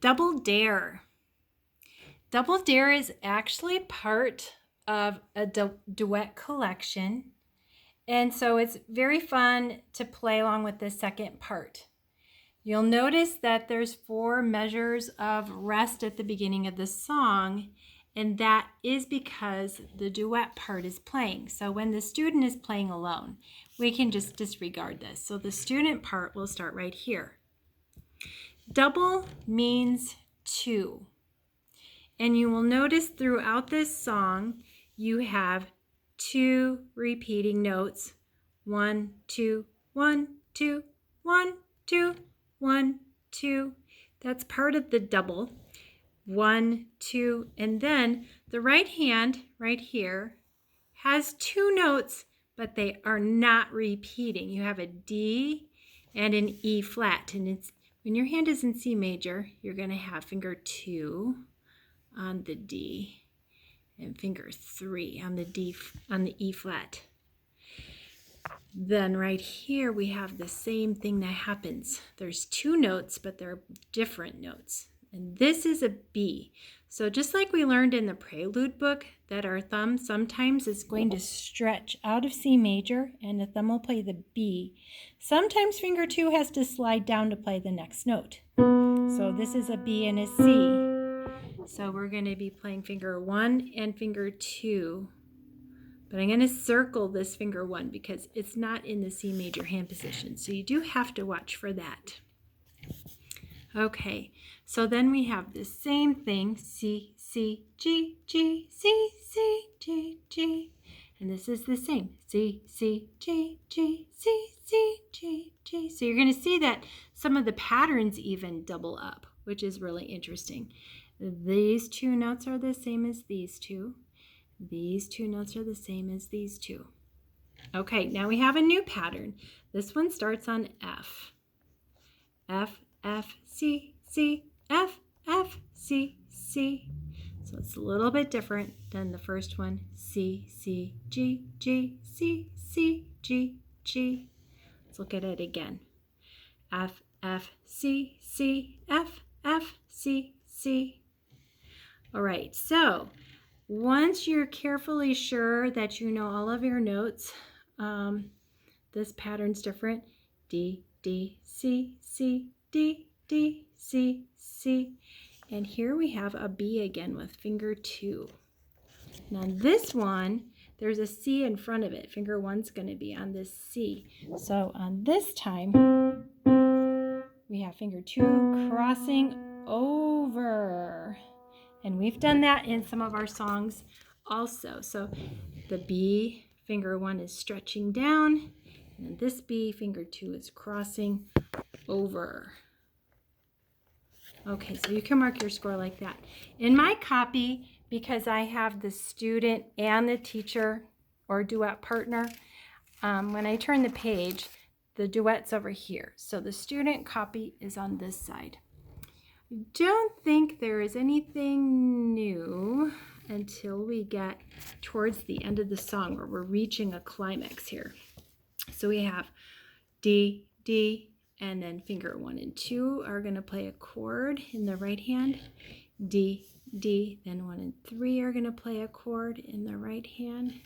Double Dare. Double Dare is actually part of a duet collection. And so it's very fun to play along with the second part. You'll notice that there's 4 measures of rest at the beginning of the song, and that is because the duet part is playing. So when the student is playing alone, we can just disregard this. So the student part will start right here. Double means 2. And you will notice throughout this song, you have 2 repeating notes. 1, 2, 1, 2, 1, 2, 1, 2. That's part of the double. 1, 2, and then the right hand right here has 2 notes, but they are not repeating. You have a D and an E flat, and it's when your hand is in C major, you're going to have finger 2 on the D and finger 3 on the D on the E flat. Then right here we have the same thing that happens. There's 2 notes, but they're different notes. And this is a B. So just like we learned in the prelude book that our thumb sometimes is going to stretch out of C major and the thumb will play the B. Sometimes finger 2 has to slide down to play the next note. So this is a B and a C. So we're going to be playing finger 1 and finger 2. But I'm going to circle this finger 1 because it's not in the C major hand position. So you do have to watch for that. Okay, so then we have the same thing, C, C, G, G, C, C, G, G. And this is the same, C, C, G, G, C, C, G, G. So you're going to see that some of the patterns even double up, which is really interesting. These 2 notes are the same as these 2. These 2 notes are the same as these 2. Okay, now we have a new pattern. This one starts on F. F, F, C, C, F, F, C, C. So it's a little bit different than the first one. C, C, G, G, C, C, G, G. Let's look at it again. F, F, C, C, F, F, C, C. All right, so once you're carefully sure that you know all of your notes, this pattern's different. D, D, C, C, D, D, C, C. And here we have a B again with finger 2. Now this one, there's a C in front of it. Finger 1's going to be on this C. So on this time, we have finger 2 crossing over. And we've done that in some of our songs also. So the B, finger 1 is stretching down, and this B, finger 2 is crossing over. Okay, so you can mark your score like that. In my copy, because I have the student and the teacher or duet partner, when I turn the page, the duet's over here. So the student copy is on this side. I don't think there is anything new until we get towards the end of the song where we're reaching a climax here. So we have D, D, and then finger 1 and 2 are going to play a chord in the right hand. D, D, then 1 and 3 are going to play a chord in the right hand.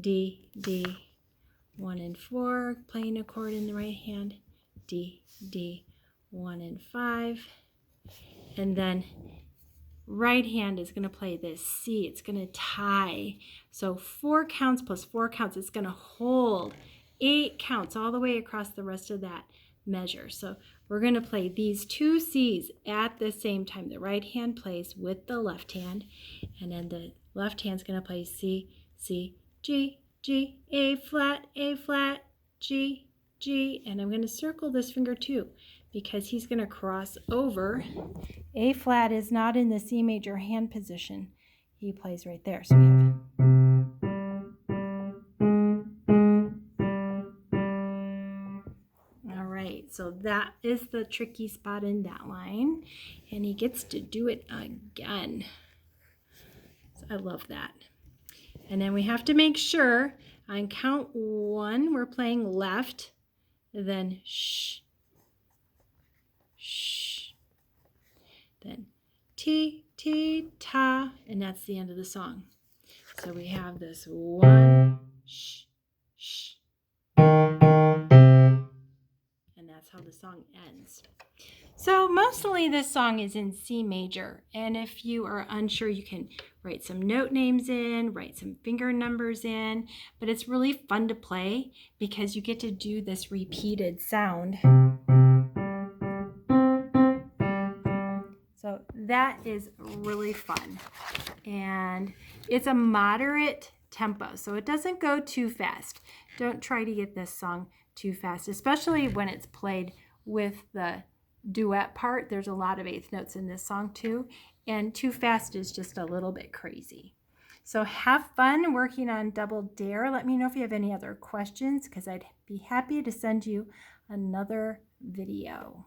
D, D, 1 and 4 playing a chord in the right hand. D, D, 1 and 5. And then right hand is going to play this C. It's going to tie. So 4 counts plus 4 counts. It's going to hold 8 counts all the way across the rest of that measure. So we're going to play these 2 C's at the same time. The right hand plays with the left hand, and then the left hand's going to play C, C, G, G, A flat, G, G, and I'm going to circle this finger 2 because he's going to cross over. A flat is not in the C major hand position. He plays right there. So we have so that is the tricky spot in that line, and he gets to do it again. So I love that. And then we have to make sure on count 1 we're playing left, then sh, sh, then ti, ti, ta, and that's the end of the song. So we have this one, sh, sh, and that's how the song ends. So mostly this song is in C major, and if you are unsure, you can write some note names in, write some finger numbers in, but it's really fun to play because you get to do this repeated sound. So that is really fun, and it's a moderate tempo, so it doesn't go too fast. Don't try to get this song too fast, especially when it's played with the duet part. There's a lot of eighth notes in this song too, and too fast is just a little bit crazy. So have fun working on Double Dare. Let me know if you have any other questions, because I'd be happy to send you another video.